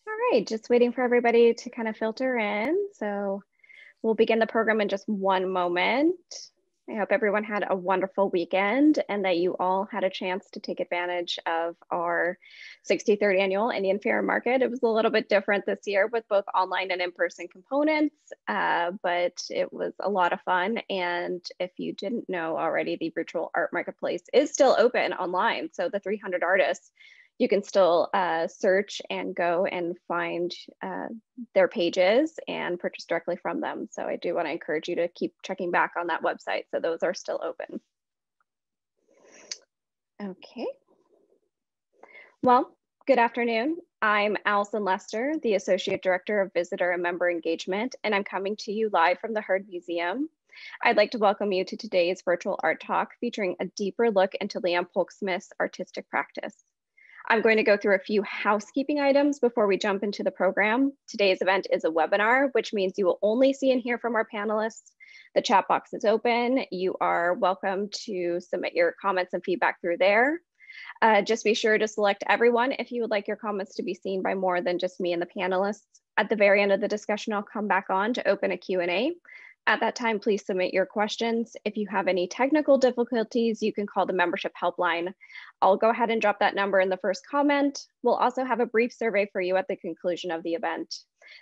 All right, just waiting for everybody to kind of filter in. So we'll begin the program in just one moment. I hope everyone had a wonderful weekend and that you all had a chance to take advantage of our 63rd annual Indian Fair Market. It was a little bit different this year with both online and in-person components, but it was a lot of fun. And if you didn't know already, the virtual art marketplace is still open online. So the 300 artists, you can still search and go and find their pages and purchase directly from them. So I do want to encourage you to keep checking back on that website. So those are still open. Okay. Well, good afternoon. I'm Allison Lester, the Associate Director of Visitor and Member Engagement, and I'm coming to you live from the Heard Museum. I'd like to welcome you to today's virtual art talk featuring a deeper look into Leon Polk Smith's artistic practice. I'm going to go through a few housekeeping items before we jump into the program. Today's event is a webinar, which means you will only see and hear from our panelists. The chat box is open. You are welcome to submit your comments and feedback through there. Just be sure to select everyone if you would like your comments to be seen by more than just me and the panelists. At the very end of the discussion, I'll come back on to open a Q&A. At that time, please submit your questions. If you have any technical difficulties, you can call the membership helpline. I'll go ahead and drop that number in the first comment. We'll also have a brief survey for you at the conclusion of the event.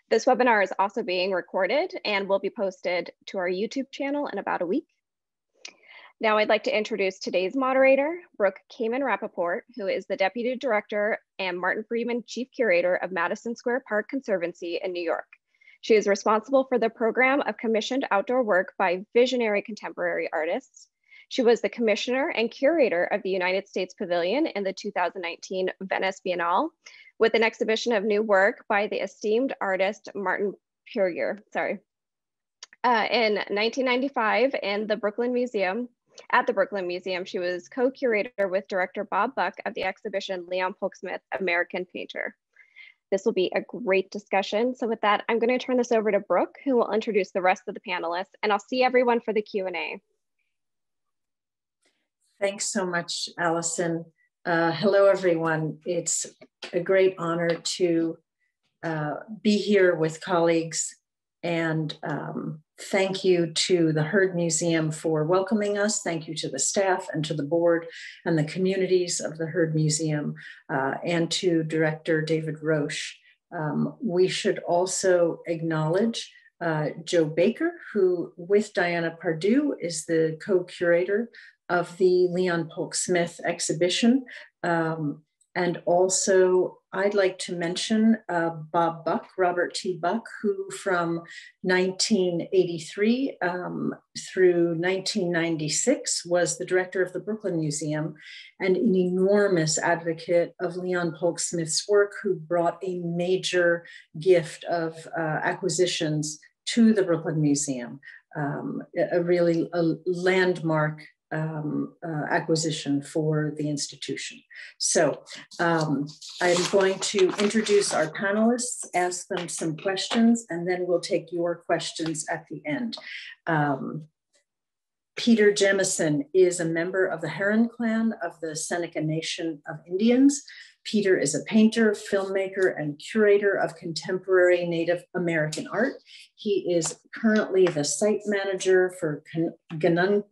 This webinar is also being recorded and will be posted to our YouTube channel in about a week. Now I'd like to introduce today's moderator, Brooke Kamin Rapaport, who is the Deputy Director and Martin Friedman Chief Curator of Madison Square Park Conservancy in New York. She is responsible for the program of commissioned outdoor work by visionary contemporary artists. She was the commissioner and curator of the United States Pavilion in the 2019 Venice Biennale, with an exhibition of new work by the esteemed artist Martin Puryear. In 1995, in the Brooklyn Museum, at the Brooklyn Museum, she was co-curator with director Bob Buck of the exhibition Leon Polk Smith, American Painter. This will be a great discussion. So with that, I'm going to turn this over to Brooke, who will introduce the rest of the panelists, and I'll see everyone for the Q&A. Thanks so much, Allison. Hello, everyone. It's a great honor to be here with colleagues, and thank you to the Heard Museum for welcoming us. Thank you to the staff and to the board and the communities of the Heard Museum, and to Director David Roche. We should also acknowledge Joe Baker, who with Diana Pardue is the co-curator of the Leon Polk Smith exhibition. And also, I'd like to mention Bob Buck, Robert T. Buck, who from 1983 through 1996 was the director of the Brooklyn Museum and an enormous advocate of Leon Polk Smith's work, who brought a major gift of acquisitions to the Brooklyn Museum, a really landmark acquisition for the institution. So I'm going to introduce our panelists, ask them some questions, and then we'll take your questions at the end. Peter Jemison is a member of the Heron Clan of the Seneca Nation of Indians. Peter is a painter, filmmaker, and curator of contemporary Native American art. He is currently the site manager for Ganundagan,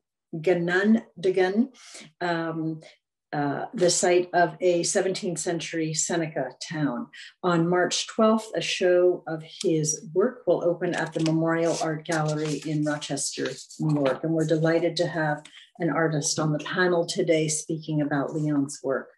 the site of a 17th century Seneca town. On March 12th, a show of his work will open at the Memorial Art Gallery in Rochester, New York. And we're delighted to have an artist on the panel today speaking about Leon's work.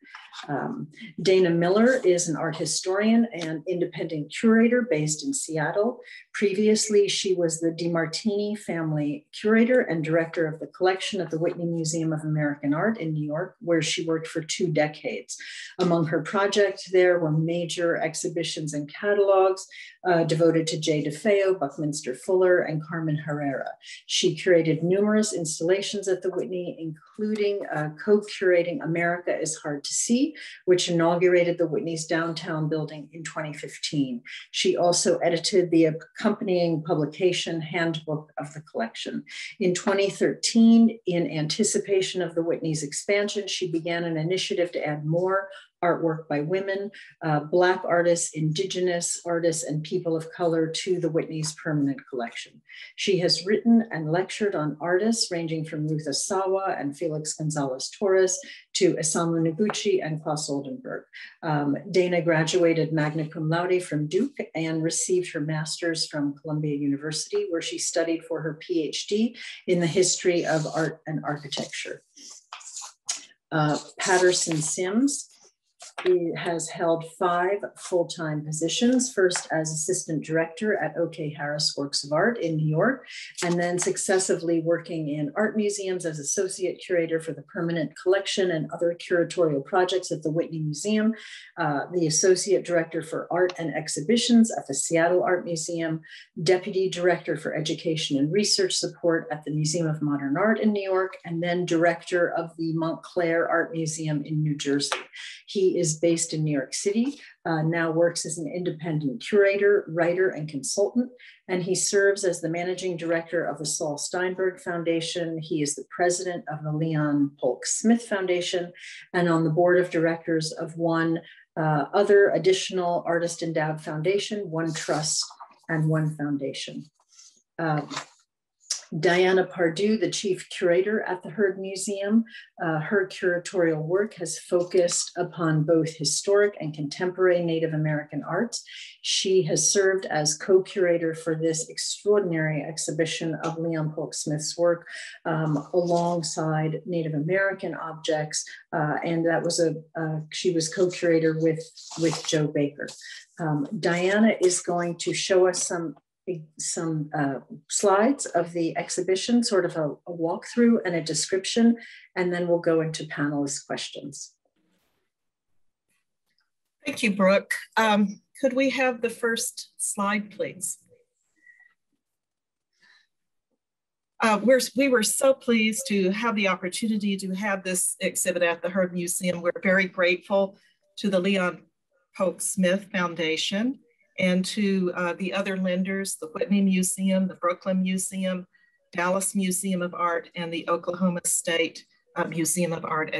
Dana Miller is an art historian and independent curator based in Seattle. Previously, she was the DeMartini family curator and director of the collection at the Whitney Museum of American Art in New York, where she worked for 2 decades. Among her projects, there were major exhibitions and catalogs devoted to Jay DeFeo, Buckminster Fuller, and Carmen Herrera. She curated numerous installations at the Whitney, including co-curating America is Hard to See, which inaugurated the Whitney's downtown building in 2015. She also edited the accompanying publication, Handbook of the Collection. In 2013, in anticipation of the Whitney's expansion, she began an initiative to add more artwork by women, Black artists, Indigenous artists, and people of color to the Whitney's permanent collection. She has written and lectured on artists ranging from Ruth Asawa and Felix Gonzalez Torres to Isamu Noguchi and Klaus Oldenburg. Dana graduated magna cum laude from Duke and received her master's from Columbia University, where she studied for her PhD in the history of art and architecture. Patterson Sims has held 5 full-time positions, first as assistant director at OK Harris Works of Art in New York, and then successively working in art museums as associate curator for the permanent collection and other curatorial projects at the Whitney Museum, the associate director for art and exhibitions at the Seattle Art Museum, deputy director for education and research support at the Museum of Modern Art in New York, and then director of the Montclair Art Museum in New Jersey. He is based in New York City, now works as an independent curator, writer, and consultant, and he serves as the managing director of the Saul Steinberg Foundation. He is the president of the Leon Polk Smith Foundation and on the board of directors of one other additional artist endowed foundation, one trust and one foundation. Diana Pardue, the chief curator at the Heard Museum, her curatorial work has focused upon both historic and contemporary Native American arts. She has served as co-curator for this extraordinary exhibition of Leon Polk Smith's work alongside Native American objects, and that was she was co-curator with Joe Baker. Diana is going to show us some slides of the exhibition, sort of a walkthrough and a description, and then we'll go into panelist questions. Thank you, Brooke. Could we have the first slide, please? We were so pleased to have the opportunity to have this exhibit at the Heard Museum. We're very grateful to the Leon Polk Smith Foundation and to the other lenders, the Whitney Museum, the Brooklyn Museum, Dallas Museum of Art, and the Oklahoma State Museum of Art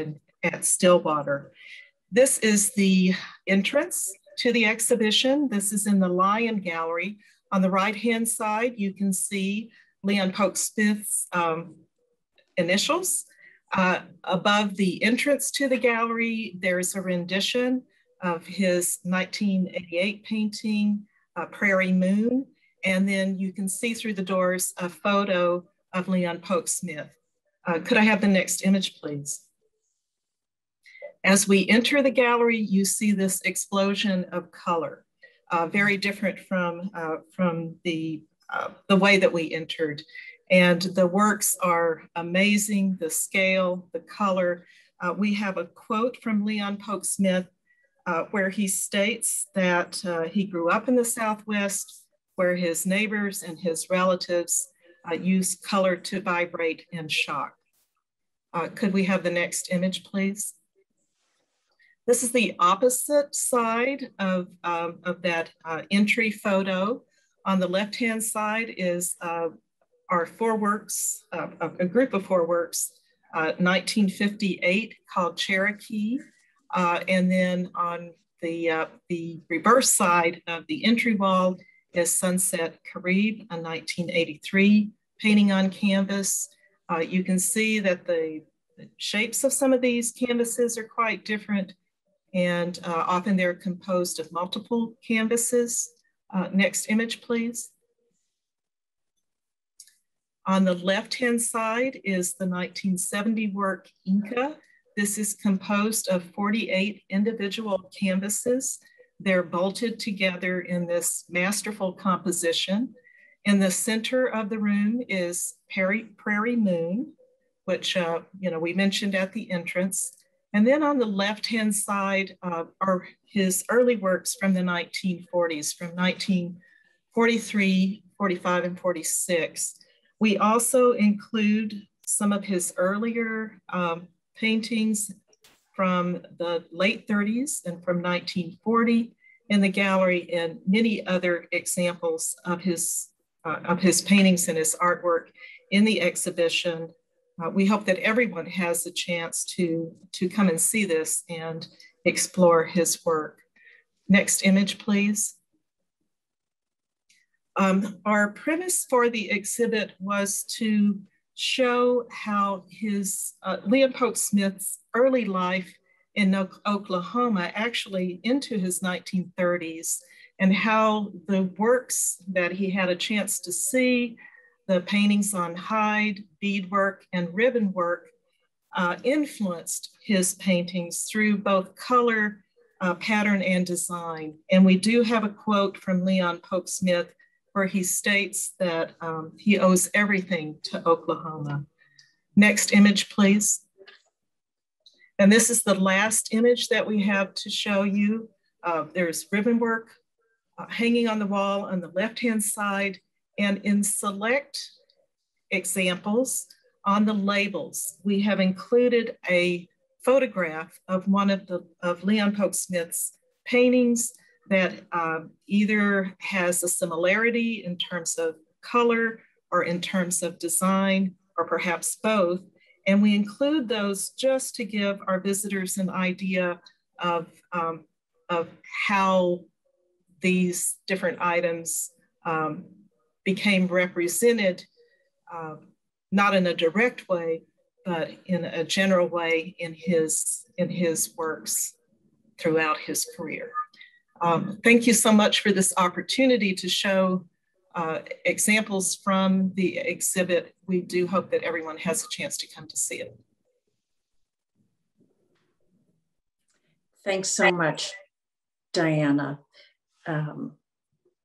at Stillwater. This is the entrance to the exhibition. This is in the Lion Gallery. On the right-hand side, you can see Leon Polk Smith's initials. Above the entrance to the gallery, there's a rendition of his 1988 painting, Prairie Moon. And then you can see through the doors a photo of Leon Polk Smith. Could I have the next image, please? As we enter the gallery, you see this explosion of color, very different from the way that we entered. And the works are amazing, the scale, the color. We have a quote from Leon Polk Smith where he states that he grew up in the Southwest, where his neighbors and his relatives use color to vibrate and shock. Could we have the next image, please? This is the opposite side of that entry photo. On the left-hand side is our 4 works, a group of 4 works, 1958 called Cherokee. And then on the reverse side of the entry wall is Sunset Carib, a 1983 painting on canvas. You can see that the shapes of some of these canvases are quite different, and often they're composed of multiple canvases. Next image, please. On the left-hand side is the 1970 work Inca. This is composed of 48 individual canvases. They're bolted together in this masterful composition. In the center of the room is Prairie Moon, which we mentioned at the entrance. And then on the left-hand side are his early works from the 1940s, from 1943, 45, and 46. We also include some of his earlier paintings from the late 30s and from 1940 in the gallery, and many other examples of his paintings and his artwork in the exhibition. We hope that everyone has a chance to come and see this and explore his work. Next image, please. Our premise for the exhibit was to show how his Leon Polk Smith's early life in Oklahoma, actually into his 1930s, and how the works that he had a chance to see, the paintings on hide, beadwork, and ribbon work, influenced his paintings through both color, pattern, and design. And we do have a quote from Leon Polk Smith where he states that he owes everything to Oklahoma. Next image, please. And this is the last image that we have to show you. There's ribbon work hanging on the wall on the left-hand side, and in select examples on the labels, we have included a photograph of one of Leon Polk Smith's paintings that either has a similarity in terms of color or in terms of design, or perhaps both. And we include those just to give our visitors an idea of how these different items became represented, not in a direct way, but in a general way in his works throughout his career. Thank you so much for this opportunity to show examples from the exhibit. We do hope that everyone has a chance to come to see it. Thanks so much, Diana.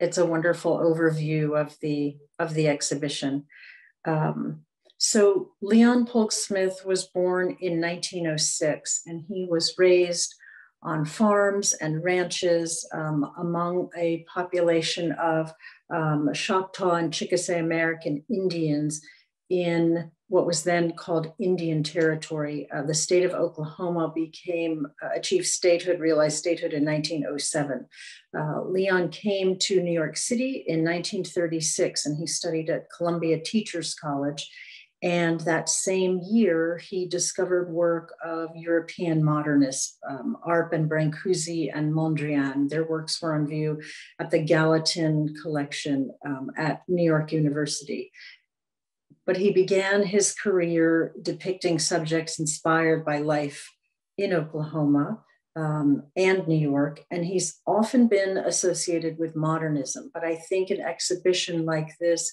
It's a wonderful overview of the exhibition. So Leon Polk Smith was born in 1906, and he was raised on farms and ranches among a population of Choctaw and Chickasaw American Indians in what was then called Indian Territory. The state of Oklahoma achieved statehood, realized statehood in 1907. Leon came to New York City in 1936, and he studied at Columbia Teachers College. And that same year, he discovered work of European modernists, Arp and Brancusi and Mondrian. Their works were on view at the Gallatin Collection at New York University. But he began his career depicting subjects inspired by life in Oklahoma and New York, and he's often been associated with modernism. But I think an exhibition like this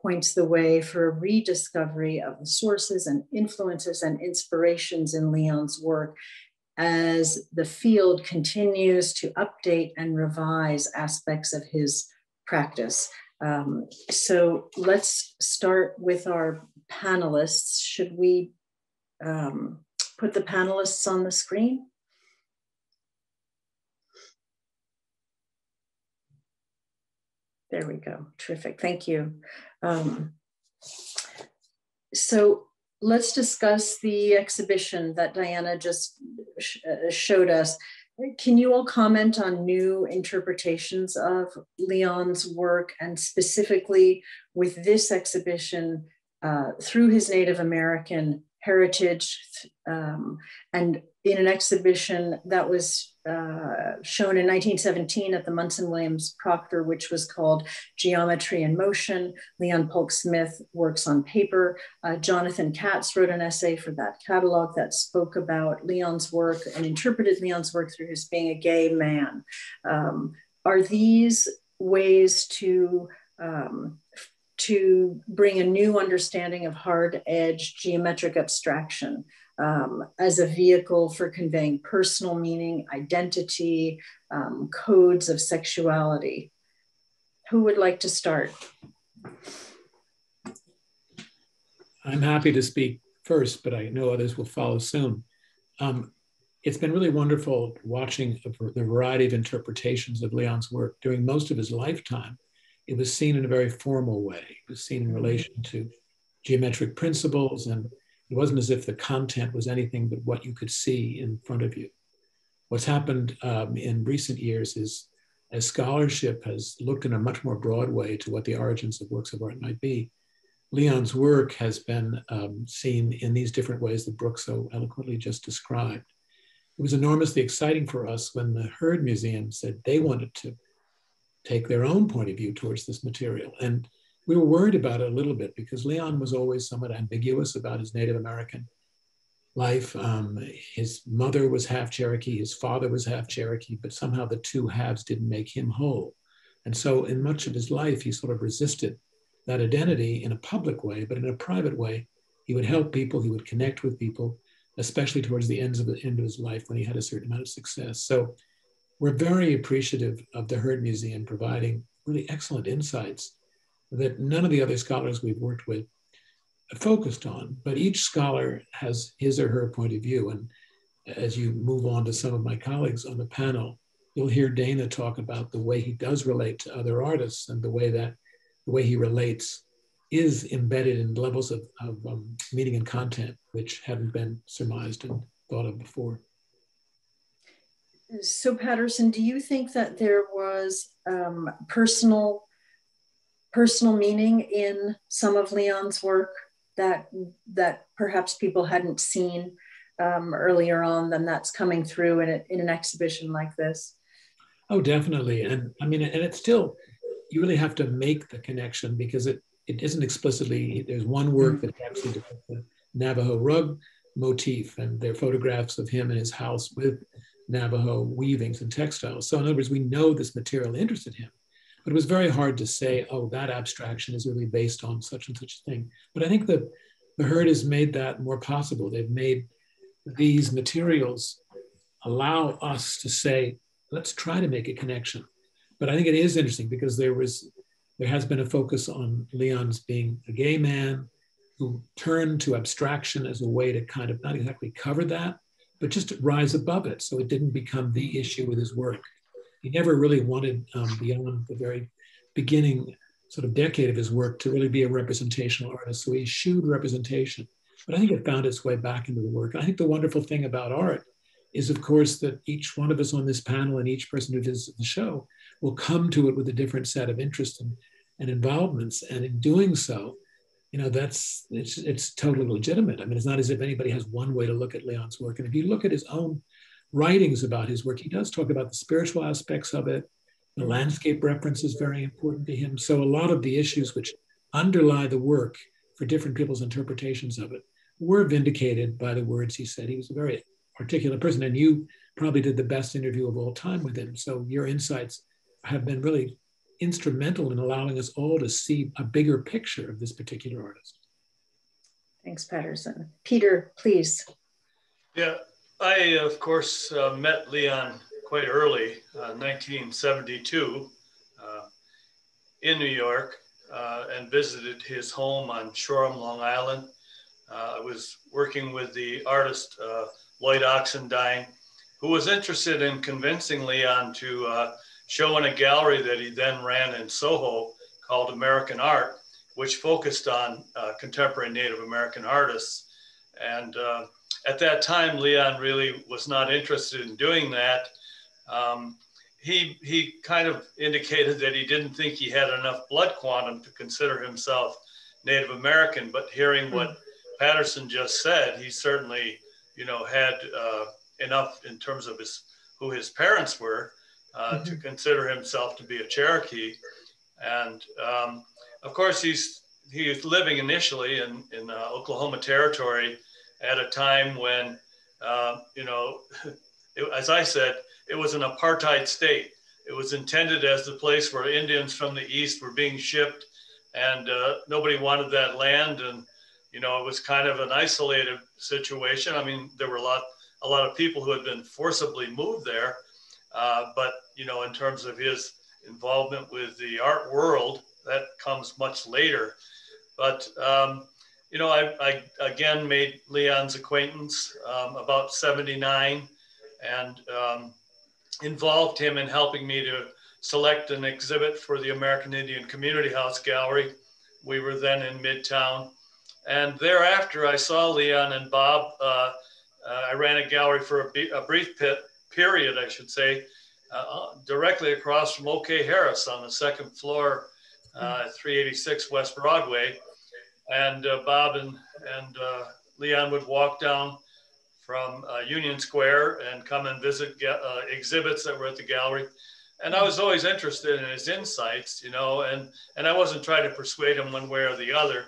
points the way for a rediscovery of the sources and influences and inspirations in Leon's work as the field continues to update and revise aspects of his practice. So let's start with our panelists. Should we put the panelists on the screen? There we go. Terrific. Thank you. So let's discuss the exhibition that Diana just showed us. Can you all comment on new interpretations of Leon's work, and specifically with this exhibition through his Native American heritage, and in an exhibition that was shown in 1917 at the Munson Williams Proctor, which was called Geometry in Motion. Leon Polk Smith Works on Paper. Jonathan Katz wrote an essay for that catalog that spoke about Leon's work and interpreted Leon's work through his being a gay man. Are these ways to bring a new understanding of hard-edged geometric abstraction as a vehicle for conveying personal meaning, identity, codes of sexuality? Who would like to start? I'm happy to speak first, but I know others will follow soon. It's been really wonderful watching the variety of interpretations of Leon's work. During most of his lifetime, it was seen in a very formal way. It was seen in relation to geometric principles, and it wasn't as if the content was anything but what you could see in front of you. What's happened in recent years is, as scholarship has looked in a much more broad way to what the origins of works of art might be, Leon's work has been seen in these different ways that Brooke so eloquently just described. It was enormously exciting for us when the Heard Museum said they wanted to take their own point of view towards this material. And we were worried about it a little bit because Leon was always somewhat ambiguous about his Native American life. His mother was half Cherokee, his father was half Cherokee, but somehow the two halves didn't make him whole. And so in much of his life, he sort of resisted that identity in a public way, but in a private way, he would help people, he would connect with people, especially towards the end of his life when he had a certain amount of success. So we're very appreciative of the Heard Museum providing really excellent insights that none of the other scholars we've worked with focused on, but each scholar has his or her point of view. And as you move on to some of my colleagues on the panel, you'll hear Dana talk about the way he does relate to other artists and the way he relates is embedded in levels of meaning and content, which hadn't been surmised and thought of before. So Patterson, do you think that there was personal meaning in some of Leon's work that perhaps people hadn't seen earlier on than that's coming through in an exhibition like this? Oh, definitely. And I mean, and it's still, you really have to make the connection because it isn't explicitly, there's one work that actually depicts the Navajo rug motif, and there are photographs of him in his house with Navajo weavings and textiles. So in other words, we know this material interested him, but it was very hard to say, oh, that abstraction is really based on such and such a thing. But I think that the Heard has made that more possible. They've made these materials allow us to say, let's try to make a connection. But I think it is interesting because there has been a focus on Leon's being a gay man who turned to abstraction as a way to kind of not exactly cover that, but just to rise above it so it didn't become the issue with his work. He never really wanted, beyond the very beginning sort of decade of his work, to really be a representational artist. So he eschewed representation, but I think it found its way back into the work. And I think the wonderful thing about art is, of course, that each one of us on this panel and each person who visits the show will come to it with a different set of interests and involvements. And in doing so, you know, it's totally legitimate. I mean, it's not as if anybody has one way to look at Leon's work. And if you look at his own writings about his work, he does talk about the spiritual aspects of it. The landscape reference is very important to him. So a lot of the issues which underlie the work for different people's interpretations of it were vindicated by the words he said. He was a very articulate person, and you probably did the best interview of all time with him. So your insights have been really instrumental in allowing us all to see a bigger picture of this particular artist. Thanks, Patterson. Peter, please. Yeah, I, of course, met Leon quite early, 1972, in New York, and visited his home on Shoreham, Long Island. I was working with the artist Lloyd Oxendine, who was interested in convincing Leon to show in a gallery that he then ran in Soho called American Art, which focused on contemporary Native American artists. And at that time, Leon really was not interested in doing that. He kind of indicated that he didn't think he had enough blood quantum to consider himself Native American, but hearing what Patterson just said, he certainly, you know, had enough in terms of who his parents were to consider himself to be a Cherokee. And of course, he was living initially in Oklahoma Territory at a time when, you know, as I said, it was an apartheid state. It was intended as the place where Indians from the East were being shipped, and nobody wanted that land. And, you know, it was kind of an isolated situation. I mean, there were a lot of people who had been forcibly moved there. But, you know, in terms of his involvement with the art world, that comes much later. But, you know, I again made Leon's acquaintance about 79 and involved him in helping me to select an exhibit for the American Indian Community House Gallery. We were then in Midtown. And thereafter, I saw Leon and Bob. I ran a gallery for a brief period, I should say, directly across from OK Harris on the second floor, 386 West Broadway. And Bob and Leon would walk down from Union Square and come and visit exhibits that were at the gallery. And I was always interested in his insights, you know, and I wasn't trying to persuade him one way or the other.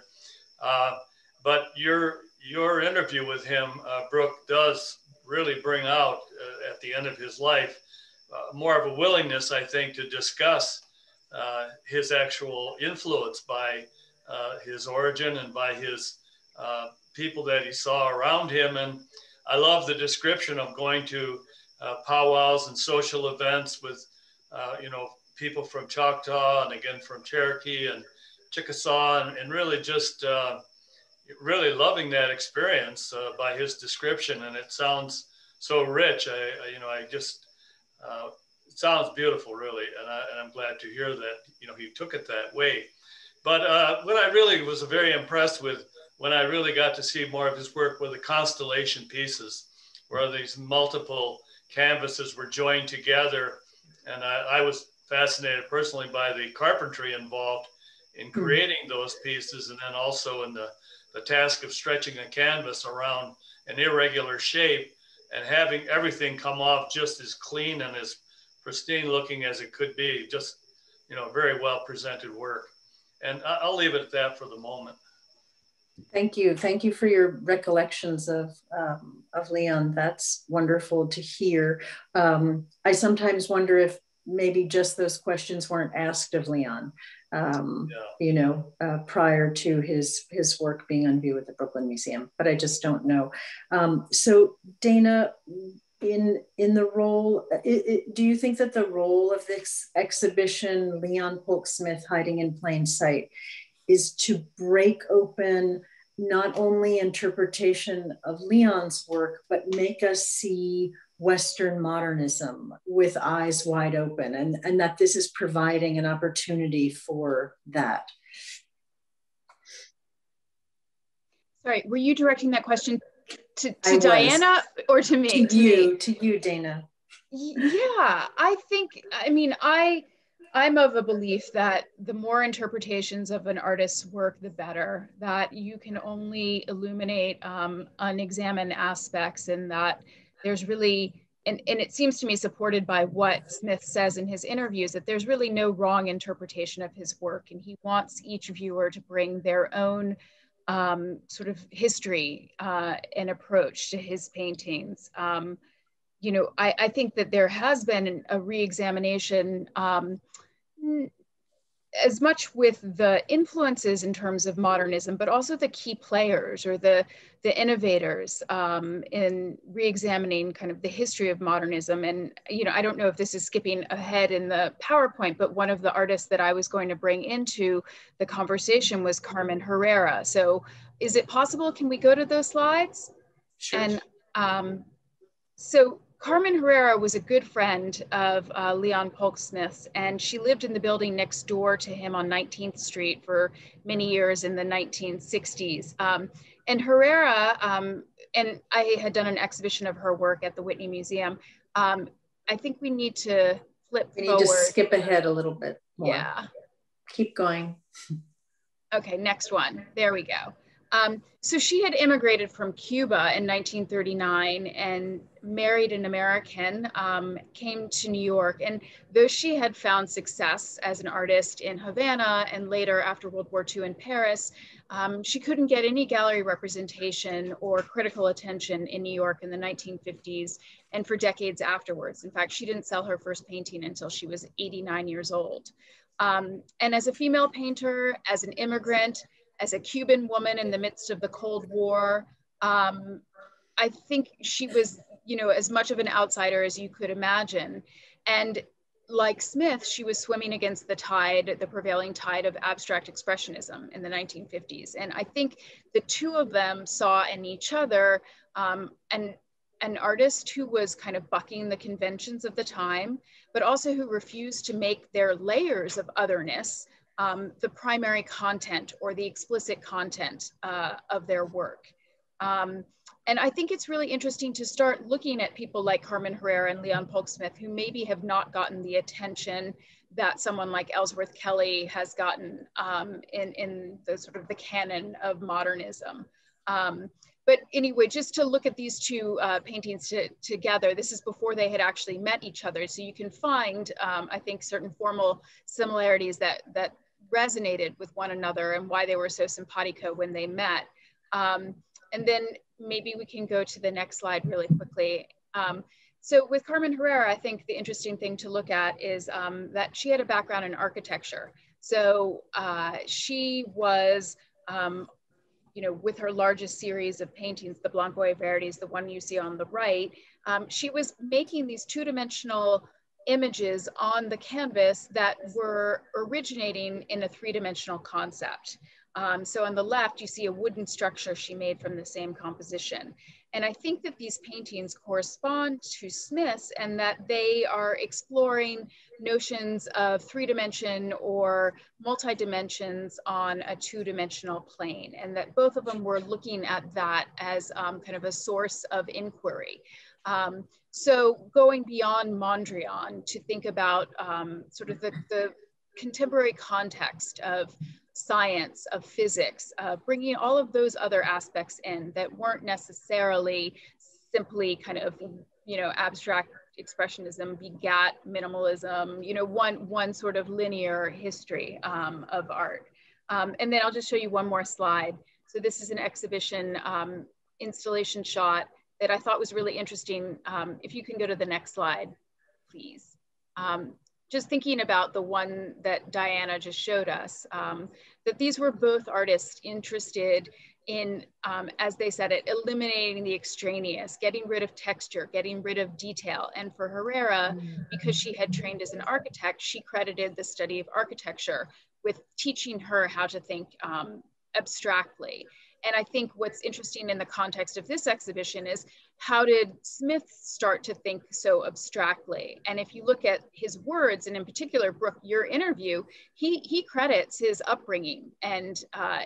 But your interview with him, Brooke, does really bring out at the end of his life more of a willingness, I think, to discuss his actual influence by his origin and by his people that he saw around him. And I love the description of going to powwows and social events with, you know, people from Choctaw and again from Cherokee and Chickasaw, and really just really loving that experience by his description. And it sounds so rich. I just, it sounds beautiful, really. And I'm glad to hear that, you know, he took it that way. But what I really was very impressed with when I really got to see more of his work were the constellation pieces, where these multiple canvases were joined together. And I was fascinated personally by the carpentry involved in creating those pieces, and then also in the task of stretching a canvas around an irregular shape and having everything come off just as clean and as pristine looking as it could be. Just, you know, very well presented work. And I'll leave it at that for the moment. Thank you. Thank you for your recollections of Leon. That's wonderful to hear. I sometimes wonder if maybe just those questions weren't asked of Leon, you know, prior to his work being on view at the Brooklyn Museum, but I just don't know. So Dana, in the role, do you think that the role of this exhibition, Leon Polk Smith Hiding in Plain Sight, is to break open not only interpretation of Leon's work, but make us see Western modernism with eyes wide open, and that this is providing an opportunity for that? Sorry, were you directing that question to Diana or to me? To you, Dana. Yeah, I think, I mean, I'm of a belief that the more interpretations of an artist's work, the better, that you can only illuminate unexamined aspects, and that there's really, and it seems to me supported by what Smith says in his interviews, that there's really no wrong interpretation of his work. And he wants each viewer to bring their own sort of history and approach to his paintings. You know, I think that there has been a re-examination as much with the influences in terms of modernism, but also the key players or the innovators in re-examining kind of the history of modernism. And, you know, I don't know if this is skipping ahead in the PowerPoint, but one of the artists that I was going to bring into the conversation was Carmen Herrera. So is it possible, can we go to those slides? Sure. And so Carmen Herrera was a good friend of Leon Polk Smith's, and she lived in the building next door to him on 19th Street for many years in the 1960s. And Herrera, and I had done an exhibition of her work at the Whitney Museum. I think we need to flip forward. We need to skip ahead a little bit more. Yeah. Keep going. Okay, next one. There we go. So she had immigrated from Cuba in 1939 and married an American, came to New York. And though she had found success as an artist in Havana and later after World War II in Paris, she couldn't get any gallery representation or critical attention in New York in the 1950s and for decades afterwards. In fact, she didn't sell her first painting until she was 89 years old. And as a female painter, as an immigrant, as a Cuban woman in the midst of the Cold War, I think she was, you know, as much of an outsider as you could imagine. And like Smith, she was swimming against the tide, the prevailing tide of abstract expressionism in the 1950s. And I think the two of them saw in each other an artist who was kind of bucking the conventions of the time, but also who refused to make their layers of otherness the primary content or the explicit content of their work. And I think it's really interesting to start looking at people like Carmen Herrera and Leon Polk Smith, who maybe have not gotten the attention that someone like Ellsworth Kelly has gotten in the sort of the canon of modernism. But anyway, just to look at these two paintings together, this is before they had actually met each other. So you can find, I think, certain formal similarities that resonated with one another and why they were so simpatico when they met. And then maybe we can go to the next slide really quickly. So with Carmen Herrera, I think the interesting thing to look at is that she had a background in architecture. So she was, you know, with her largest series of paintings, the Blanco y Verdes, the one you see on the right, she was making these two-dimensional images on the canvas that were originating in a three-dimensional concept. So on the left, you see a wooden structure she made from the same composition. And I think that these paintings correspond to Smith's and that they are exploring notions of three-dimension or multi-dimensions on a two-dimensional plane, and that both of them were looking at that as kind of a source of inquiry. So going beyond Mondrian to think about sort of the contemporary context of science, of physics, bringing all of those other aspects in that weren't necessarily simply kind of, you know, abstract expressionism begat minimalism, you know, one sort of linear history of art. And then I'll just show you one more slide. So this is an exhibition installation shot that I thought was really interesting. If you can go to the next slide, please. Just thinking about the one that Diana just showed us, that these were both artists interested in, as they said it, eliminating the extraneous, getting rid of texture, getting rid of detail. And for Herrera, because she had trained as an architect, she credited the study of architecture with teaching her how to think abstractly. And I think what's interesting in the context of this exhibition is how did Smith start to think so abstractly? And if you look at his words, and in particular, Brooke, your interview, he credits his upbringing and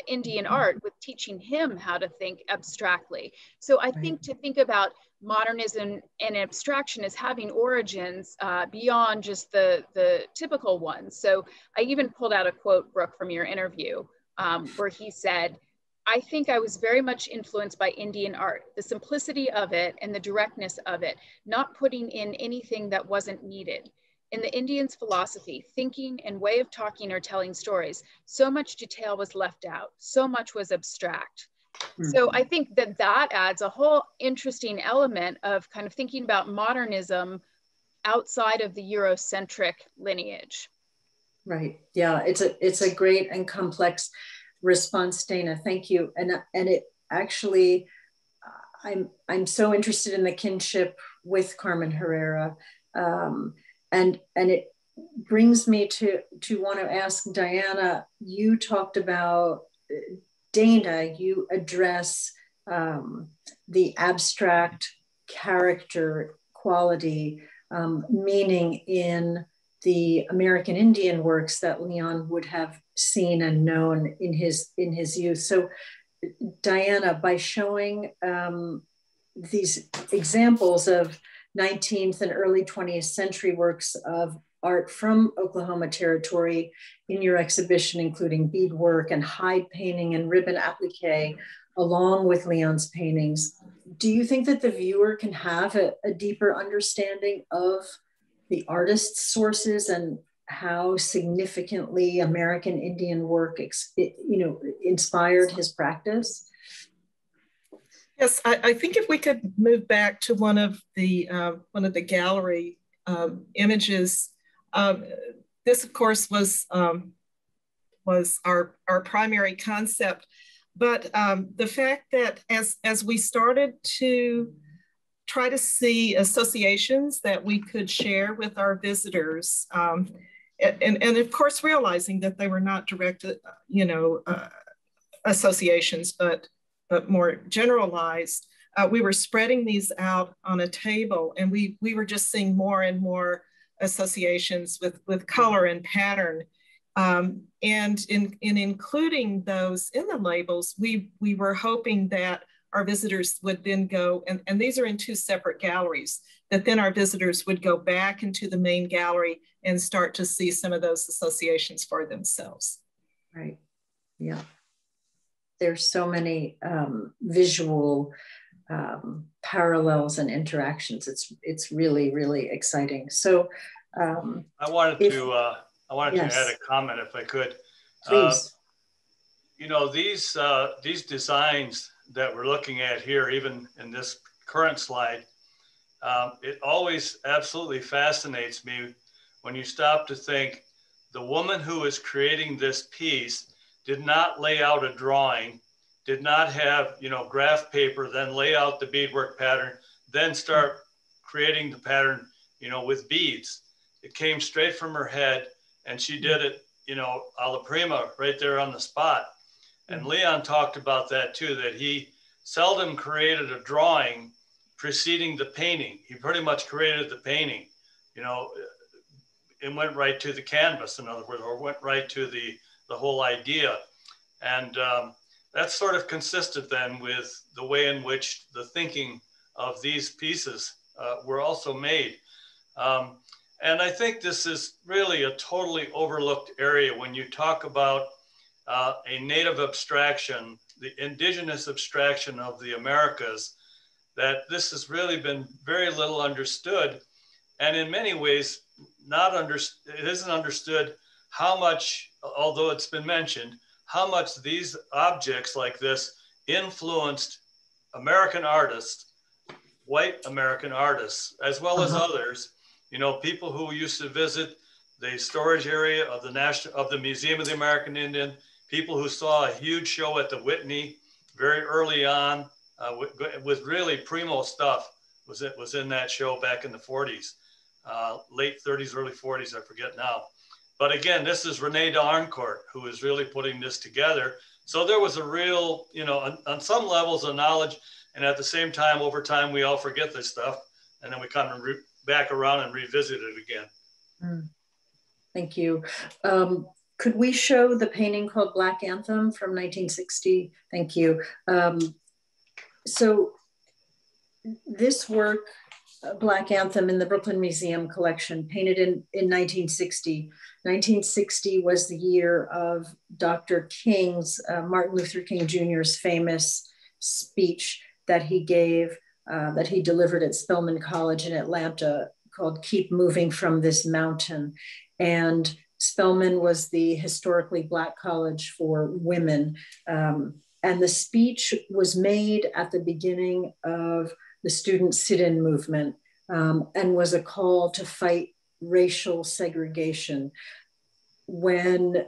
Indian art with teaching him how to think abstractly. So I think to think about modernism and abstraction as having origins beyond just the typical ones. So I even pulled out a quote, Brooke, from your interview where he said, "I think I was very much influenced by Indian art, the simplicity of it and the directness of it, not putting in anything that wasn't needed. In the Indians' philosophy, thinking and way of talking or telling stories, so much detail was left out, so much was abstract." So I think that that adds a whole interesting element of kind of thinking about modernism outside of the Eurocentric lineage. Right, yeah, it's a great and complex response, Dana. Thank you. And it actually, I'm so interested in the kinship with Carmen Herrera, and it brings me to want to ask Diana. You talked about Dana. You address the abstract character quality, meaning in the American Indian works that Leon would have seen and known in his youth. So Diana, by showing these examples of 19th and early 20th century works of art from Oklahoma Territory in your exhibition, including beadwork and hide painting and ribbon applique, along with Leon's paintings, do you think that the viewer can have a deeper understanding of the artist's sources and how significantly American Indian work, inspired his practice? Yes, I think if we could move back to one of the gallery images. This, of course, was our primary concept, but the fact that as we started to try to see associations that we could share with our visitors, and of course realizing that they were not direct, associations, but more generalized. We were spreading these out on a table, and we were just seeing more and more associations with color and pattern And in including those in the labels, we were hoping that our visitors would then go, and these are in two separate galleries, that then our visitors would go back into the main gallery and start to see some of those associations for themselves. Right, yeah. There's so many visual parallels and interactions. It's really, really exciting. So I wanted to add a comment if I could. Please. You know, these designs that we're looking at here, even in this current slide, it always absolutely fascinates me when you stop to think the woman who is creating this piece did not lay out a drawing, did not have, you know, graph paper, then lay out the beadwork pattern, then start creating the pattern, you know, with beads. It came straight from her head, and she did it, you know, a la prima, right there on the spot. And Leon talked about that too, that he seldom created a drawing preceding the painting. He pretty much created the painting, you know, and went right to the canvas, in other words, or went right to the whole idea. And that's sort of consistent then with the way in which the thinking of these pieces were also made. And I think this is really a totally overlooked area when you talk about a native abstraction, the indigenous abstraction of the Americas, that this has really been very little understood. And in many ways, it isn't understood how much, although it's been mentioned, how much these objects like this influenced American artists, white American artists, as well as others, you know, people who used to visit the storage area of the Museum of the American Indian, people who saw a huge show at the Whitney very early on with really primo stuff was in that show back in the 40s, late 30s, early 40s, I forget now. But again, this is Renee d'Arncourt who is really putting this together. So there was a real, you know, on some levels of knowledge, and at the same time, over time, we all forget this stuff, and then we come back around and revisit it again. Thank you. Could we show the painting called Black Anthem from 1960? Thank you. So this work, Black Anthem, in the Brooklyn Museum collection, painted in 1960. 1960 was the year of Dr. King's, Martin Luther King Jr.'s famous speech that he gave, that he delivered at Spelman College in Atlanta, called Keep Moving from This Mountain. And Spelman was the historically Black college for women. And the speech was made at the beginning of the student sit-in movement, and was a call to fight racial segregation. When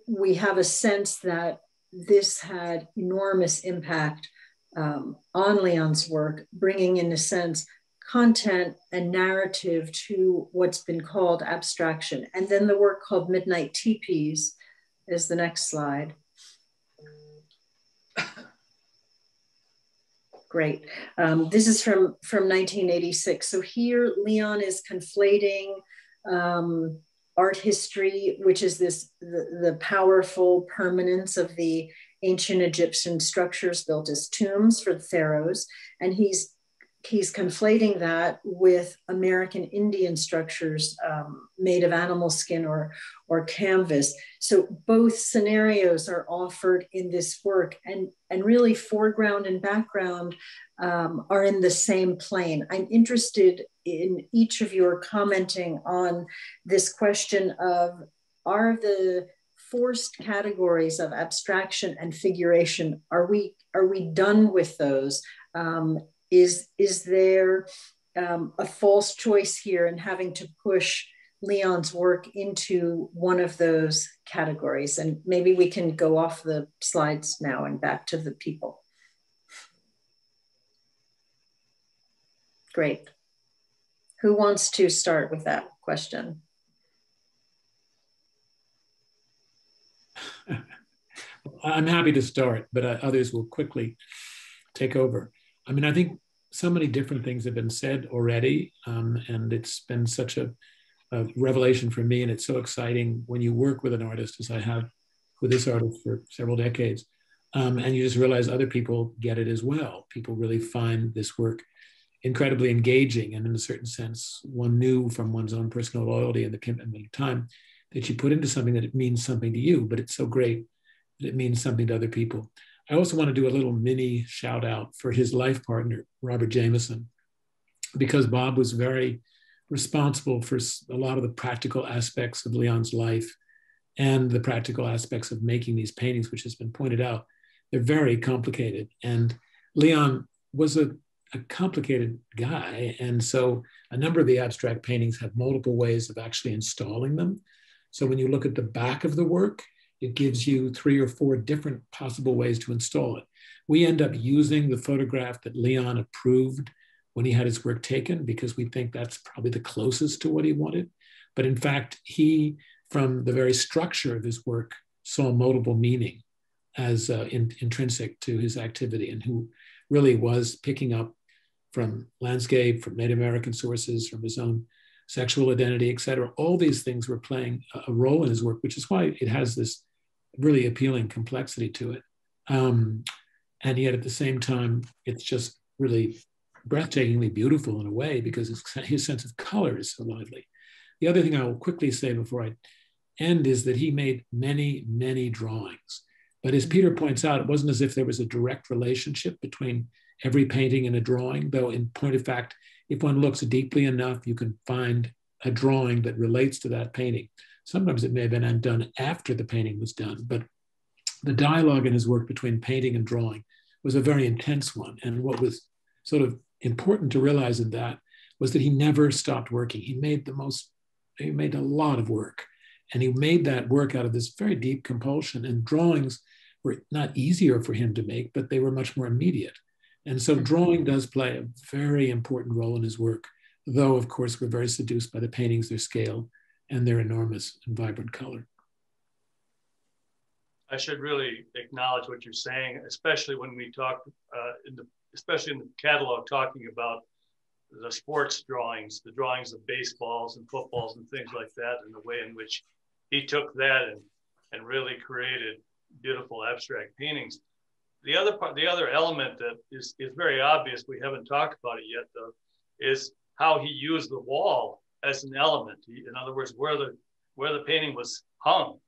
we have a sense that this had enormous impact on Leon's work, bringing in a sense content and narrative to what's been called abstraction. And then the work called Midnight Teepees is the next slide. Great. This is from 1986. So here Leon is conflating art history, which is the powerful permanence of the ancient Egyptian structures built as tombs for the pharaohs. And he's conflating that with American Indian structures made of animal skin or canvas. So both scenarios are offered in this work, and really foreground and background are in the same plane. I'm interested in each of your commenting on this question of, are the forced categories of abstraction and figuration, are we done with those? Is there a false choice here in having to push Leon's work into one of those categories? And maybe we can go off the slides now and back to the people. Great. Who wants to start with that question? I'm happy to start, but others will quickly take over. I mean, I think so many different things have been said already, and it's been such a a revelation for me, and it's so exciting when you work with an artist, as I have with this artist for several decades, and you just realize other people get it as well. People really find this work incredibly engaging, and in a certain sense, one knew from one's own personal loyalty and the commitment of time that you put into something that it means something to you, but it's so great that it means something to other people. I also want to do a little mini shout out for his life partner, Robert Jameson, because Bob was very responsible for a lot of the practical aspects of Leon's life and the practical aspects of making these paintings, which has been pointed out. They're very complicated. And Leon was a complicated guy. And so a number of the abstract paintings have multiple ways of actually installing them. So when you look at the back of the work, it gives you 3 or 4 different possible ways to install it. We end up using the photograph that Leon approved when he had his work taken, because we think that's probably the closest to what he wanted. But in fact, he, from the very structure of his work, saw multiple meaning as intrinsic to his activity, and who really was picking up from landscape, from Native American sources, from his own sexual identity, et cetera. All these things were playing a role in his work, which is why it has this really appealing complexity to it. And yet at the same time, it's just really breathtakingly beautiful in a way, because his sense of color is so lively. The other thing I will quickly say before I end is that he made many, many drawings. But as Peter points out, it wasn't as if there was a direct relationship between every painting and a drawing, though in point of fact, if one looks deeply enough, you can find a drawing that relates to that painting. Sometimes it may have been done after the painting was done, but the dialogue in his work between painting and drawing was a very intense one. And what was sort of important to realize in that was that he never stopped working. He made a lot of work, and he made that work out of this very deep compulsion. And drawings were not easier for him to make, but they were much more immediate. And so drawing does play a very important role in his work, though of course we're very seduced by the paintings, their scale, and their enormous and vibrant color. I should really acknowledge what you're saying, especially when we talk, especially in the catalog, talking about the sports drawings, the drawings of baseballs and footballs and things like that, and the way in which he took that and really created beautiful abstract paintings. The other element that is very obvious, we haven't talked about it yet though, is how he used the wall as an element. In other words, where the painting was hung,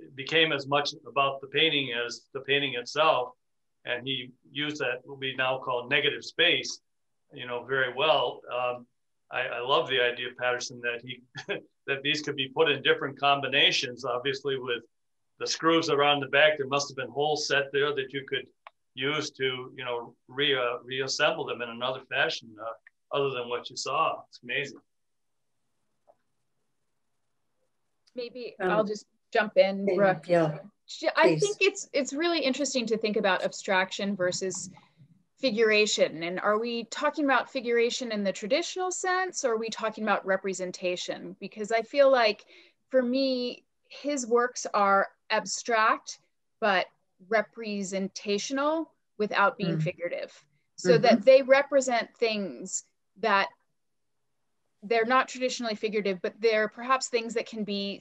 it became as much about the painting as the painting itself. And he used that, what we now call negative space, very well. I love the idea, Patterson, that that these could be put in different combinations. Obviously, with the screws around the back, there must have been holes set there that you could use to, reassemble them in another fashion, other than what you saw. It's amazing. Maybe I'll just jump in, Brooke. Yeah. I think it's really interesting to think about abstraction versus figuration. And are we talking about figuration in the traditional sense, or are we talking about representation? Because I feel like, for me, his works are abstract, but representational without being figurative. So that they represent things that they're not traditionally figurative, but they're perhaps things that can be,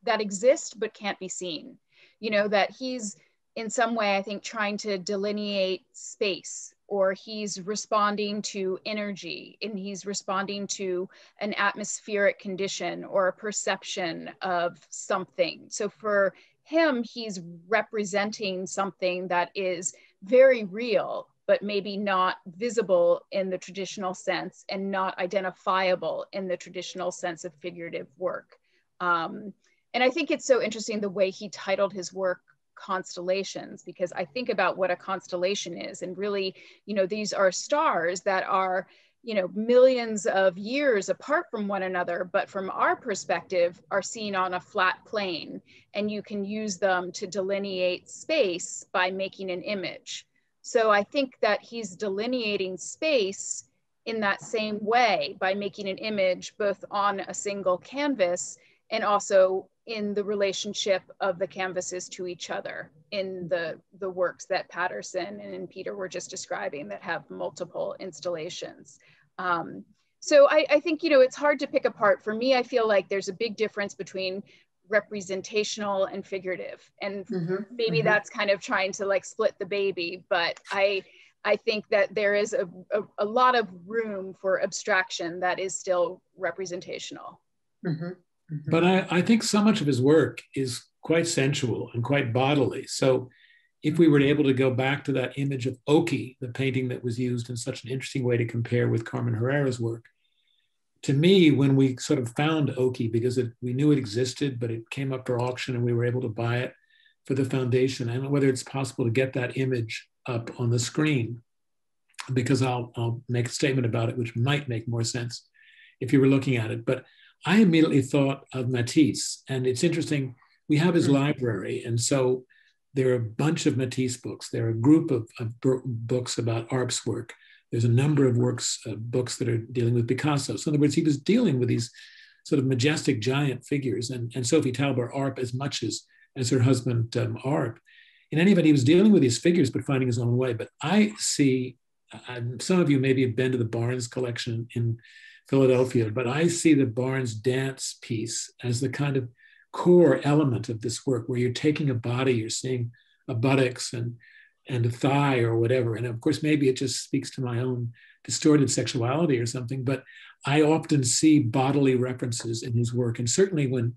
that exist, but can't be seen. That he's in some way, I think, trying to delineate space, or he's responding to energy, and he's responding to an atmospheric condition or a perception of something. So for him, he's representing something that is very real, but maybe not visible in the traditional sense, and not identifiable in the traditional sense of figurative work. And I think it's so interesting the way he titled his work Constellations, because I think about what a constellation is, and really, these are stars that are, millions of years apart from one another, but from our perspective are seen on a flat plane, and you can use them to delineate space by making an image. So I think that he's delineating space in that same way by making an image both on a single canvas and also in the relationship of the canvases to each other in the works that Patterson and Peter were just describing that have multiple installations. So I think, you know, it's hard to pick apart. For me, I feel like there's a big difference between representational and figurative. And maybe that's kind of trying to like split the baby, but I think that there is a lot of room for abstraction that is still representational. But I think so much of his work is quite sensual and quite bodily. So if we were able to go back to that image of Oki, the painting that was used in such an interesting way to compare with Carmen Herrera's work, to me, when we sort of found Oki, because we knew it existed, but it came up for auction and we were able to buy it for the foundation, I don't know whether it's possible to get that image up on the screen, because I'll make a statement about it, which might make more sense if you were looking at it. But I immediately thought of Matisse, and it's interesting, we have his library, and so there are a bunch of Matisse books. There are a group of books about Arp's work. There's a number of books that are dealing with Picasso. So in other words, he was dealing with these sort of majestic giant figures, and Sophie Talbot Arp as much as her husband Arp. In any event, he was dealing with these figures, but finding his own way. But I see, some of you maybe have been to the Barnes collection in Philadelphia, but I see the Barnes dance piece as the kind of core element of this work, where you're taking a body, you're seeing a buttocks and a thigh or whatever. And of course, maybe it just speaks to my own distorted sexuality or something, but I often see bodily references in his work. And certainly when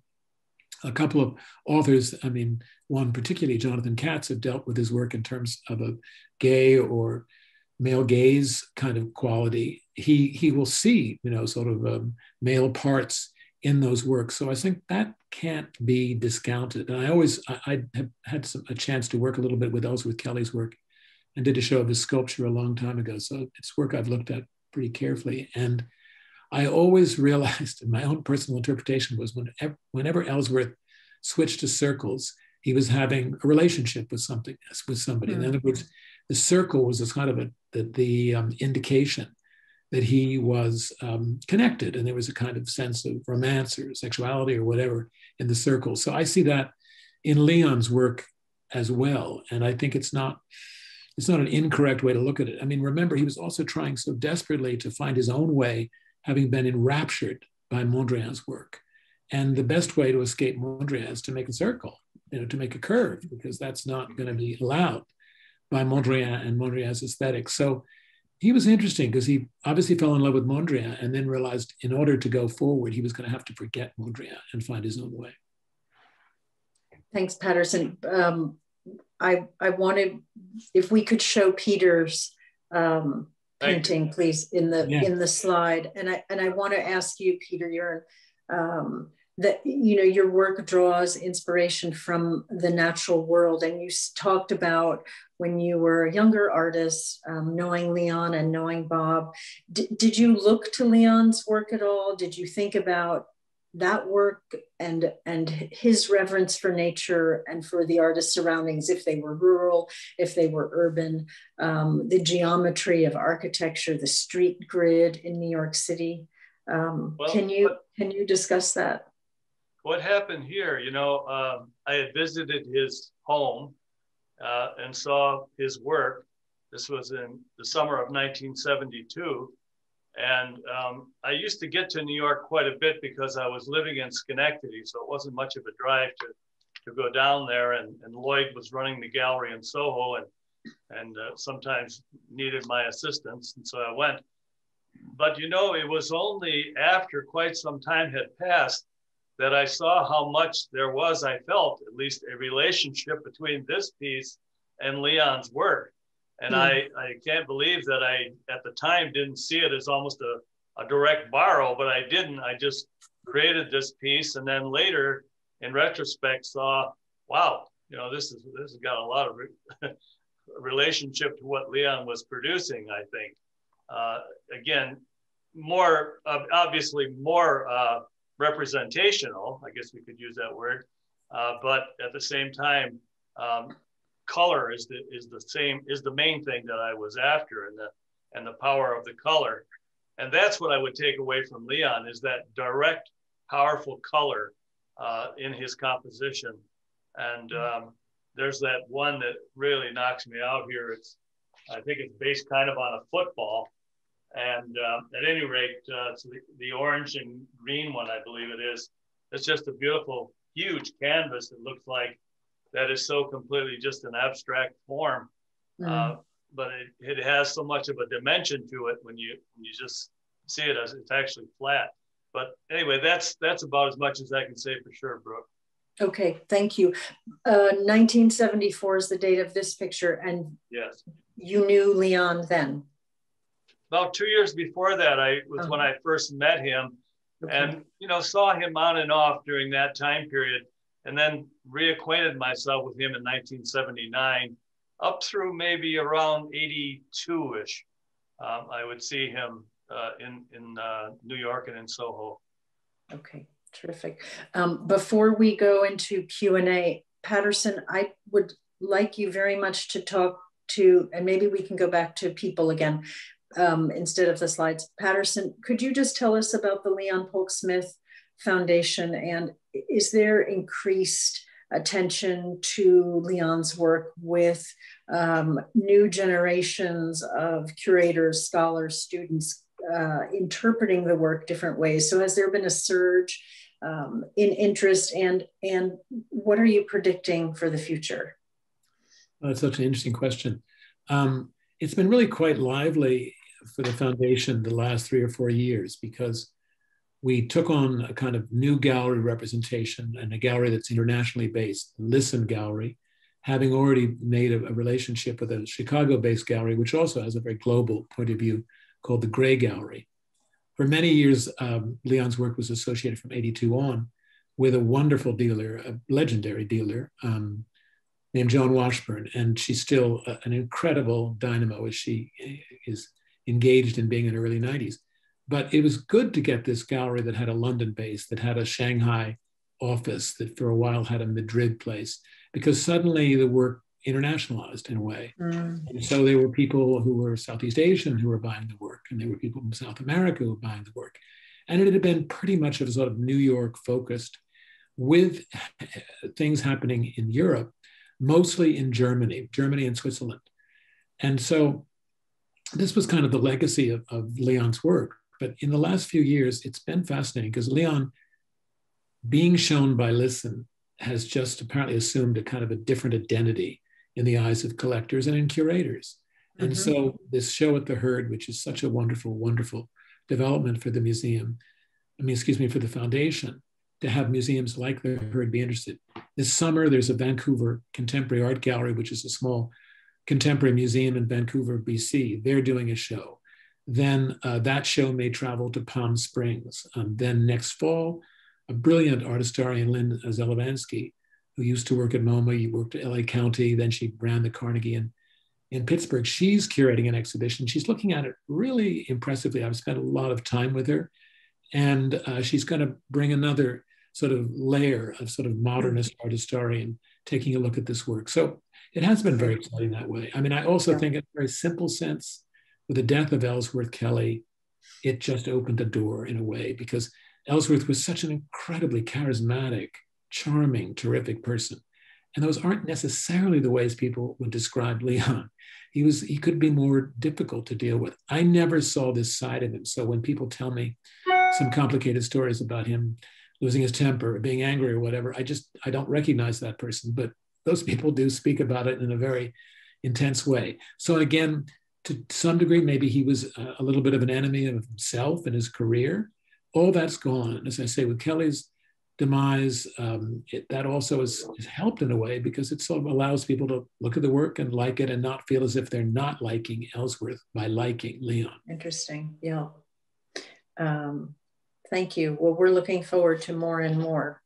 a couple of authors, I mean, one particularly, Jonathan Katz, have dealt with his work in terms of a gay or male gaze kind of quality, he will see, you know, sort of male parts in those works. So I think that can't be discounted. And I have had a chance to work a little bit with Ellsworth Kelly's work and did a show of his sculpture a long time ago. So it's work I've looked at pretty carefully. And I always realized, my own personal interpretation was whenever Ellsworth switched to circles, he was having a relationship with somebody. In other words, the circle was a kind of the indication that he was connected, and there was a kind of sense of romance or sexuality or whatever in the circle. So I see that in Leon's work as well, and I think it's not an incorrect way to look at it. I mean, remember, he was also trying so desperately to find his own way, having been enraptured by Mondrian's work. And the best way to escape Mondrian is to make a circle, you know, to make a curve, because that's not going to be allowed by Mondrian and Mondrian's aesthetics. So he was interesting because he obviously fell in love with Mondrian and then realized in order to go forward, he was going to have to forget Mondrian and find his own way. Thanks, Patterson. I wanted, if we could show Peter's painting, please, in the slide. And I want to ask you, Peter, that, you know, your work draws inspiration from the natural world. And you talked about when you were a younger artist, knowing Leon and knowing Bob. Did you look to Leon's work at all? Did you think about that work and his reverence for nature and for the artist's surroundings, if they were rural, if they were urban, the geometry of architecture, the street grid in New York City? Can you discuss that? What happened here, you know, I had visited his home and saw his work. This was in the summer of 1972. And I used to get to New York quite a bit because I was living in Schenectady, so it wasn't much of a drive to go down there. And Lloyd was running the gallery in Soho and sometimes needed my assistance. And so I went. But, you know, it was only after quite some time had passed that I saw how much there was, I felt, at least a relationship between this piece and Leon's work. And I can't believe that I, at the time, didn't see it as almost a direct borrow, but I didn't. I just created this piece. And then later, in retrospect, saw, wow, you know, this has got a lot of relationship to what Leon was producing, I think. Again, obviously more representational, I guess we could use that word, but at the same time, color is the main thing that I was after, and the power of the color. And that's what I would take away from Leon, is that direct, powerful color in his composition. And there's that one that really knocks me out here. I think it's based kind of on a football. And at any rate, so the orange and green one, I believe it is, it's just a beautiful, huge canvas. It looks like that is so completely just an abstract form. But it has so much of a dimension to it when you just see it as it's actually flat. But anyway, that's about as much as I can say for sure, Brooke. Okay, thank you. 1974 is the date of this picture, and yes, you knew Leon then? About 2 years before that, was when I first met him, and saw him on and off during that time period, and then reacquainted myself with him in 1979, up through maybe around 82-ish. I would see him in New York and in Soho. Okay, terrific. Before we go into Q&A, Patterson, I would like you very much to talk to, and maybe we can go back to people again instead of the slides. Patterson, could you just tell us about the Leon Polk Smith Foundation, and is there increased attention to Leon's work with new generations of curators, scholars, students interpreting the work different ways? So has there been a surge in interest, and what are you predicting for the future? Well, that's such an interesting question. It's been really quite lively for the foundation the last 3 or 4 years, because we took on a kind of new gallery representation, and a gallery that's internationally based, Listen Gallery, having already made a relationship with a Chicago-based gallery, which also has a very global point of view, called the Gray Gallery. For many years, Leon's work was associated from 82 on with a wonderful dealer, a legendary dealer, named Joan Washburn, and she's still an incredible dynamo as she is engaged in being in her early 90s. But it was good to get this gallery that had a London base, that had a Shanghai office, that for a while had a Madrid place, because suddenly the work internationalized in a way. And so there were people who were Southeast Asian who were buying the work, and there were people from South America who were buying the work. And it had been pretty much a sort of New York focused, with things happening in Europe, mostly in Germany and Switzerland. And so this was kind of the legacy of Leon's work. But in the last few years, it's been fascinating, because Leon, being shown by Listen, has just apparently assumed a kind of a different identity in the eyes of collectors and in curators. And so this show at the Herd, which is such a wonderful, wonderful development for the museum, for the foundation, to have museums like the Herd be interested. This summer, there's a Vancouver Contemporary Art Gallery, which is a small contemporary museum in Vancouver, BC. They're doing a show. Then that show may travel to Palm Springs. Then next fall, a brilliant art historian, Lynn Zelavansky, who used to work at MoMA, you worked at LA County, then she ran the Carnegie in Pittsburgh. She's curating an exhibition. She's looking at it really impressively. I've spent a lot of time with her, and she's going to bring another sort of layer of sort of modernist art historian taking a look at this work. So it has been very exciting that way. I mean, I also think in a very simple sense, with the death of Ellsworth Kelly, it just opened a door in a way, because Ellsworth was such an incredibly charismatic, charming, terrific person. And those aren't necessarily the ways people would describe Leon. He could be more difficult to deal with. I never saw this side of him. So when people tell me some complicated stories about him losing his temper, or being angry or whatever, I don't recognize that person. But those people do speak about it in a very intense way. So again, to some degree, maybe he was a little bit of an enemy of himself and his career. All that's gone. As I say, with Kelly's demise, that also has helped in a way, because it sort of allows people to look at the work and like it, and not feel as if they're not liking Ellsworth by liking Leon. Interesting, yeah. Thank you. Well, we're looking forward to more and more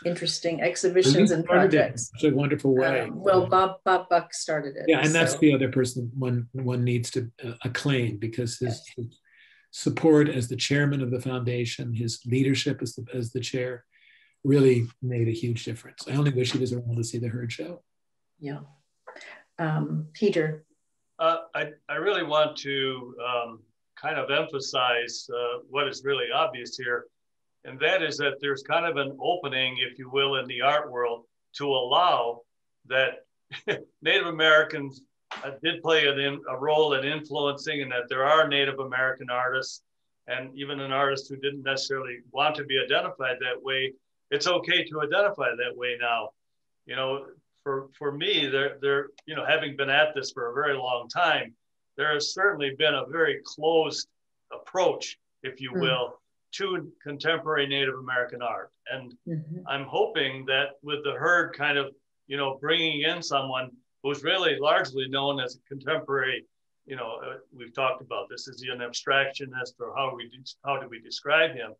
interesting exhibitions and projects. It's a wonderful way. Well, Bob Buck started it. Yeah, and that's the other person one needs to acclaim, because his support as the chairman of the foundation, his leadership as the chair, really made a huge difference. I only wish he was around to see the Herd show. Yeah. Peter. I really want to kind of emphasize what is really obvious here. And that is that there's kind of an opening, if you will, in the art world to allow that Native Americans did play a role in influencing, and that there are Native American artists, and even an artist who didn't necessarily want to be identified that way. It's okay to identify that way now. You know, for me, you know, having been at this for a very long time, there has certainly been a very closed approach, if you will, to contemporary Native American art. And I'm hoping that with the Herd kind of, you know, bringing in someone who's really largely known as a contemporary, you know, we've talked about this, is he an abstractionist, or how do we describe him?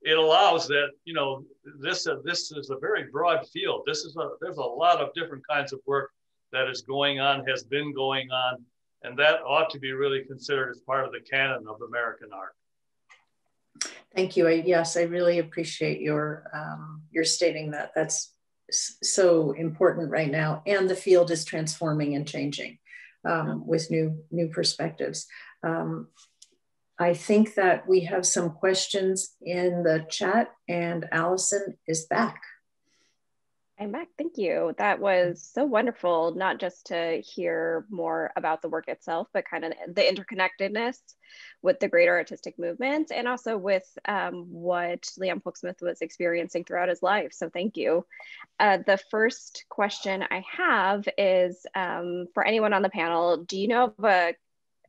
It allows that, you know, this is a very broad field. There's a lot of different kinds of work that is going on, has been going on, and that ought to be really considered as part of the canon of American art. Thank you. Yes, I really appreciate your stating that. That's so important right now, and the field is transforming and changing with new perspectives. I think that we have some questions in the chat, and Allison is back. I'm back, thank you. That was so wonderful, not just to hear more about the work itself, but kind of the interconnectedness with the greater artistic movement, and also with what Leon Polk Smith was experiencing throughout his life, so thank you. The first question I have is, for anyone on the panel, do you know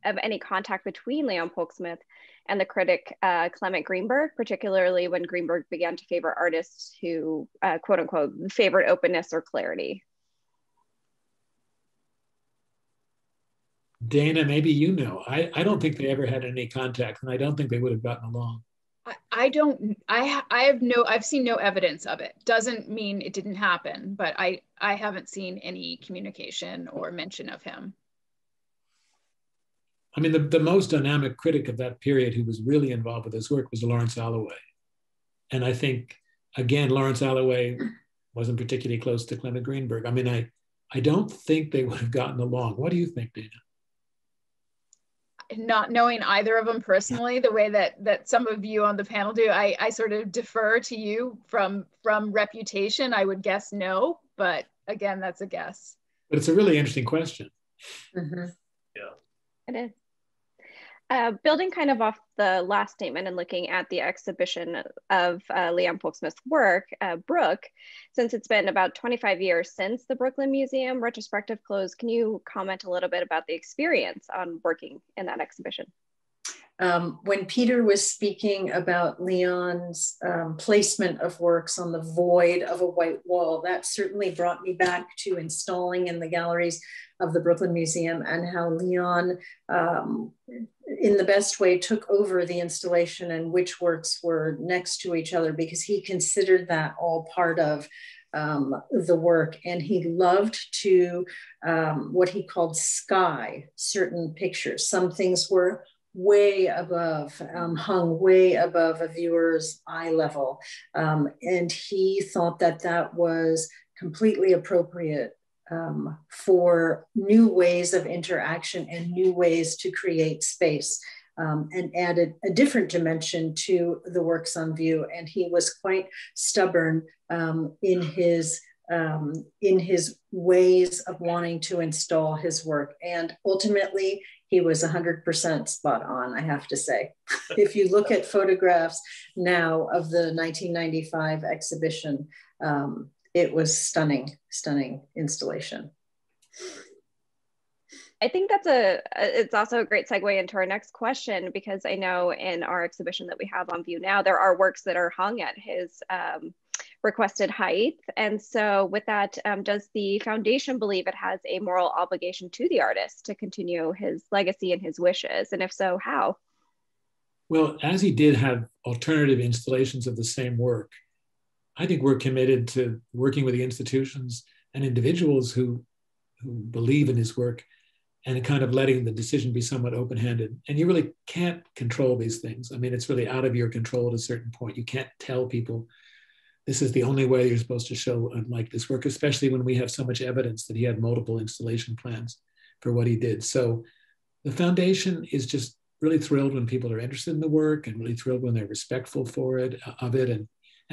of any contact between Leon Polk Smith and the critic Clement Greenberg, particularly when Greenberg began to favor artists who, quote unquote, favored openness or clarity? Dana, maybe you know. I don't think they ever had any contact, and I don't think they would have gotten along. I've seen no evidence of it. Doesn't mean it didn't happen, but I haven't seen any communication or mention of him. I mean, the most dynamic critic of that period who was really involved with his work was Lawrence Alloway. And I think, again, Lawrence Alloway wasn't particularly close to Clement Greenberg. I mean, I don't think they would have gotten along. What do you think, Dana? Not knowing either of them personally, the way that some of you on the panel do, I sort of defer to you from reputation. I would guess no, but again, that's a guess. But it's a really interesting question. Yeah, it is. Building kind of off the last statement and looking at the exhibition of Leon Polk Smith's work, Brooke, since it's been about 25 years since the Brooklyn Museum retrospective closed, can you comment a little bit about the experience on working in that exhibition? When Peter was speaking about Leon's placement of works on the void of a white wall, that certainly brought me back to installing in the galleries of the Brooklyn Museum, and how Leon, in the best way, took over the installation and which works were next to each other, because he considered that all part of the work. And he loved to, what he called sky certain pictures. Some things were way above, hung way above a viewer's eye level. And he thought that that was completely appropriate for new ways of interaction and new ways to create space, and added a different dimension to the works on view. And he was quite stubborn in his ways of wanting to install his work. And ultimately, he was 100% spot on, I have to say. If you look at photographs now of the 1995 exhibition, it was stunning, stunning installation. I think it's also a great segue into our next question, because I know in our exhibition that we have on view now, there are works that are hung at his requested height. And so with that, does the foundation believe it has a moral obligation to the artist to continue his legacy and his wishes? And if so, how? Well, as he did have alternative installations of the same work, I think we're committed to working with the institutions and individuals who believe in his work, and kind of letting the decision be somewhat open-handed. And you really can't control these things. I mean, it's really out of your control at a certain point. You can't tell people this is the only way you're supposed to show like this work, especially when we have so much evidence that he had multiple installation plans for what he did. So the foundation is just really thrilled when people are interested in the work, and really thrilled when they're respectful of it, and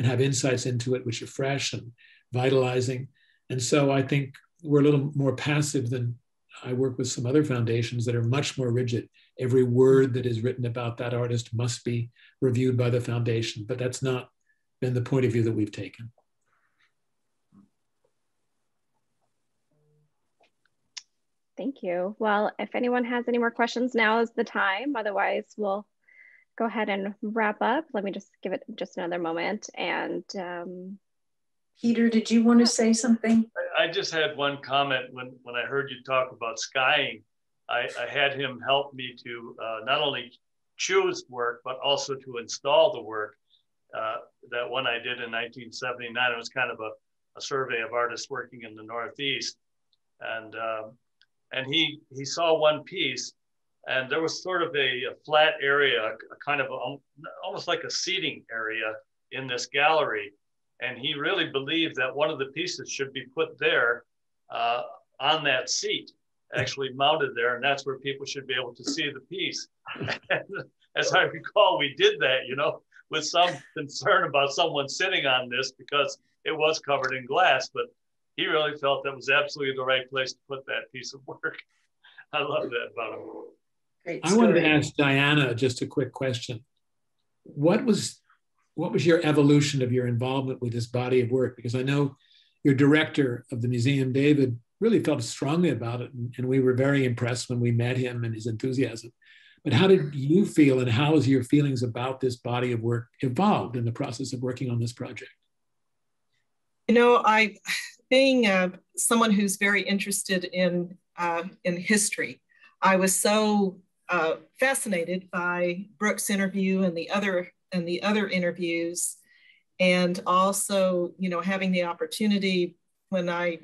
have insights into it which are fresh and vitalizing. And so I think we're a little more passive than I work with some other foundations that are much more rigid. Every word that is written about that artist must be reviewed by the foundation, but that's not been the point of view that we've taken. Thank you. Well, if anyone has any more questions, now is the time. Otherwise, we'll go ahead and wrap up. Let me just give it just another moment. And Peter, did you want to say something? I just had one comment when I heard you talk about skying. I had him help me to not only choose work, but also to install the work. That one I did in 1979, it was kind of a survey of artists working in the Northeast. And he saw one piece, and there was sort of a flat area, a kind of almost like a seating area in this gallery. And he really believed that one of the pieces should be put there on that seat, actually mounted there. And that's where people should be able to see the piece. And as I recall, we did that, you know, with some concern about someone sitting on this because it was covered in glass, but he really felt that was absolutely the right place to put that piece of work. I love that about him. Great I story. wanted to ask Diana just a quick question. What was your evolution of your involvement with this body of work? Because I know your director of the museum, David, really felt strongly about it, and we were very impressed when we met him and his enthusiasm. But how did you feel, and how has your feelings about this body of work evolved in the process of working on this project? You know, being someone who's very interested in history, I was so fascinated by Brooke's interview and the other interviews, and also, you know, having the opportunity when I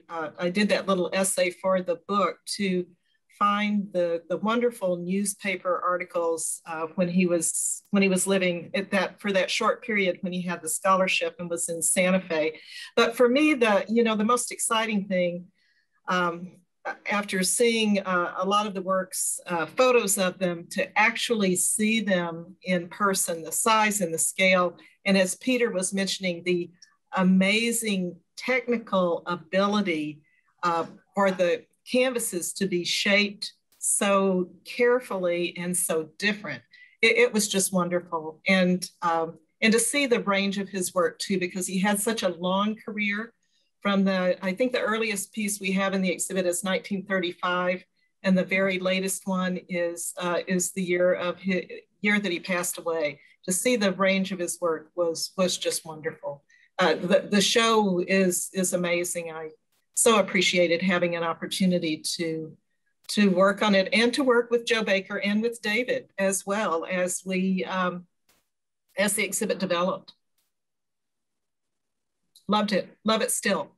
did that little essay for the book to find the wonderful newspaper articles when he was living for that short period when he had the scholarship and was in Santa Fe. But for me, the most exciting thing after seeing a lot of the works, photos of them, to actually see them in person, the size and the scale, and as Peter was mentioning, the amazing technical ability for the canvases to be shaped so carefully and so different. It was just wonderful. And to see the range of his work too, because he had such a long career. From I think the earliest piece we have in the exhibit is 1935, and the very latest one is the year that he passed away. To see the range of his work was just wonderful. The show is amazing. I so appreciated having an opportunity to work on it, and to work with Joe Baker and with David as well as the exhibit developed. Loved it, love it still.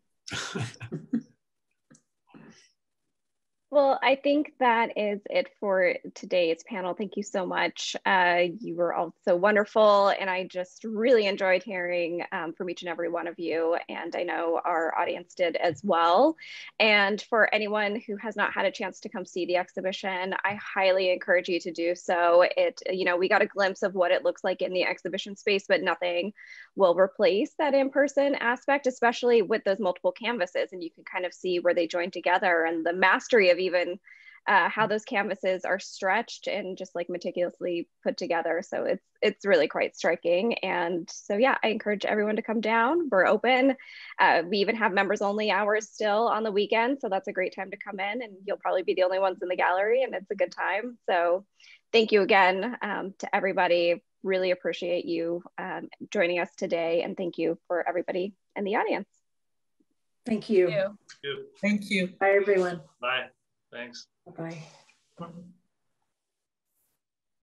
Well, I think that is it for today's panel. Thank you so much. You were all so wonderful, and I just really enjoyed hearing from each and every one of you, and I know our audience did as well. And for anyone who has not had a chance to come see the exhibition, I highly encourage you to do so. We got a glimpse of what it looks like in the exhibition space, but nothing will replace that in-person aspect, especially with those multiple canvases, and you can kind of see where they join together and the mastery of even how those canvases are stretched and just like meticulously put together. So it's really quite striking. And so yeah, I encourage everyone to come down. We're open. We even have members only hours still on the weekend. So that's a great time to come in, and you'll probably be the only ones in the gallery, and it's a good time. So thank you again to everybody. Really appreciate you joining us today. And thank you for everybody in the audience. Thank you. Thank you. Bye, everyone. Bye. Thanks. Bye-bye.